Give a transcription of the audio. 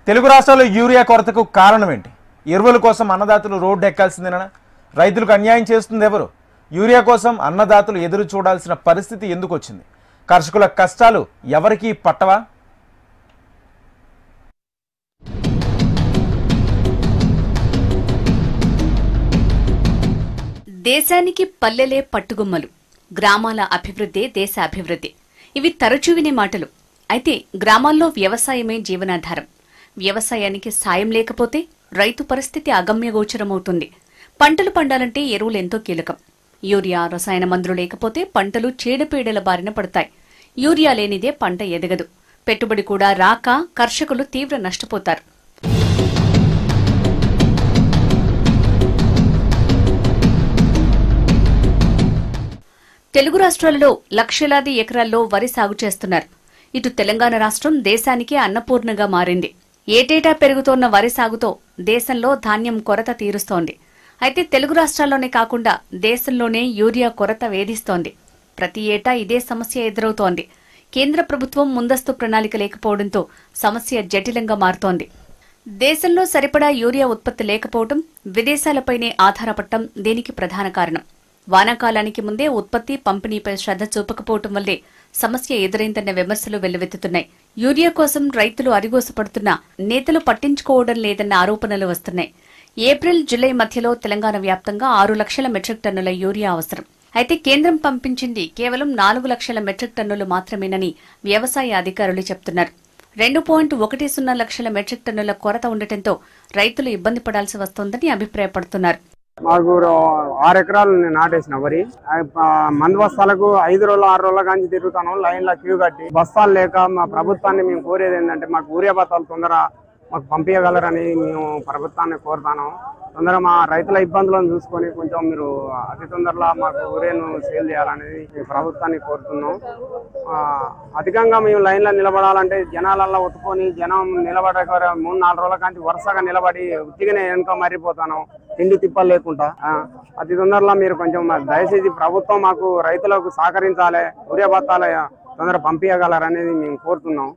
తెలుగు రాష్ట్రాల్లో యూరియా కొరతకు కారణం ఏంటి? ఎరువుల కోసం అన్నదాతలు రోడ్డు ఎక్కాల్సిందేనా? రైతులకు అన్యాయం చేస్తుంది ఎవరు? యూరియా కోసం అన్నదాతలు ఎదురు చూడాల్సిన పరిస్థితి ఎందుకు వచ్చింది? కర్షకుల కష్టాలు ఎవరికీ పట్టవా? దేశానికి పల్లెలే పట్టుగుమ్మలు, గ్రామాల అభివృద్ధే దేశ అభివృద్ధి. ఇవి తరచూ వినే మాటలు. అయితే గ్రామాల్లో వ్యవసాయమే జీవనాధారం. వ్యవసాయానికి సాయం లేకపోతే రైతు పరిస్థితి అగమ్యగోచరమవుతుంది. పంటలు పండాలంటే ఎరువులు ఎంతో కీలకం. యూరియా, రసాయన మందులు లేకపోతే పంటలు చీడపీడల బారిన పడతాయి. యూరియా లేనిదే పంట ఎదగదు. పెట్టుబడి కూడా రాక కర్షకులు తీవ్ర నష్టపోతారు. తెలుగు రాష్ట్రాలలో లక్షలాది ఎకరాల్లో వరి సాగు చేస్తున్నారు. ఇటు తెలంగాణ రాష్ట్రం దేశానికే అన్నపూర్ణగా మారింది. ఏటేటా పెరుగుతోన్న వరి సాగుతో దేశంలో ధాన్యం కొరత తీరుస్తోంది. అయితే తెలుగు రాష్ట్రాల్లోనే కాకుండా దేశంలోనే యూరియా కొరత వేధిస్తోంది. ప్రతి ఏటా ఇదే సమస్య ఎదురవుతోంది. కేంద్ర ప్రభుత్వం ముందస్తు ప్రణాళిక లేకపోవడంతో సమస్య జటిలంగా మారుతోంది. దేశంలో సరిపడా యూరియా ఉత్పత్తి లేకపోవడం, విదేశాలపైనే ఆధారపడటం దీనికి ప్రధాన కారణం. వానాకాలానికి ముందే ఉత్పత్తి, పంపిణీపై శ్రద్ధ చూపకపోవటం వల్లే సమస్య ఎదురైందన్న విమర్శలు వెల్లువెత్తుతున్నాయి. యూరియా కోసం రైతులు అరిగోసపడుతున్నా నేతలు పట్టించుకోవడం లేదన్న ఆరోపణలు వస్తున్నాయి. ఏప్రిల్, జూలై మధ్యలో తెలంగాణ వ్యాప్తంగా 6 లక్షల మెట్రిక్ టన్నుల యూరియా అవసరం. అయితే కేంద్రం పంపించింది కేవలం 4 లక్షల మెట్రిక్ టన్నులు మాత్రమేనని వ్యవసాయ అధికారులు చెబుతున్నారు. 2.10 లక్షల మెట్రిక్ టన్నుల కొరత ఉండటంతో రైతులు ఇబ్బంది పడాల్సి వస్తోందని అభిప్రాయపడుతున్నారు. మాకు 6 ఎకరాలు నేను నాటేసిన వరి. మందు బస్తాలకు 5 రోజులు 6 రోజుల కానీ తిరుగుతాను లైన్లో క్యూ కట్టి. బస్తాలు లేక మా ప్రభుత్వాన్ని మేము కోరేది ఏంటంటే మాకు యూరియా బస్తాలు తొందర మాకు పంపించగలరని మేము ప్రభుత్వాన్ని కోరుతాను. తొందర మా రైతుల ఇబ్బందులను చూసుకొని కొంచెం మీరు అతి తొందరలో మాకు యూరియాను సేల్ చేయాలనేది ప్రభుత్వాన్ని కోరుతున్నాం. అధికంగా మేము లైన్లో నిలబడాలంటే జనాలల్లో ఒత్తుకొని జనం నిలబడే 3-4 రోజుల కానీ వరుసగా నిలబడి ఉత్తిగానే వెనుక మరిపోతాను, తిండి తిప్పలు లేకుండా. అతి తొందరలో మీరు కొంచెం దయచేసి ప్రభుత్వం మాకు రైతులకు సహకరించాలి, యూరియా బస్తాలు తొందర పంపించగలరనేది మేము కోరుతున్నాం.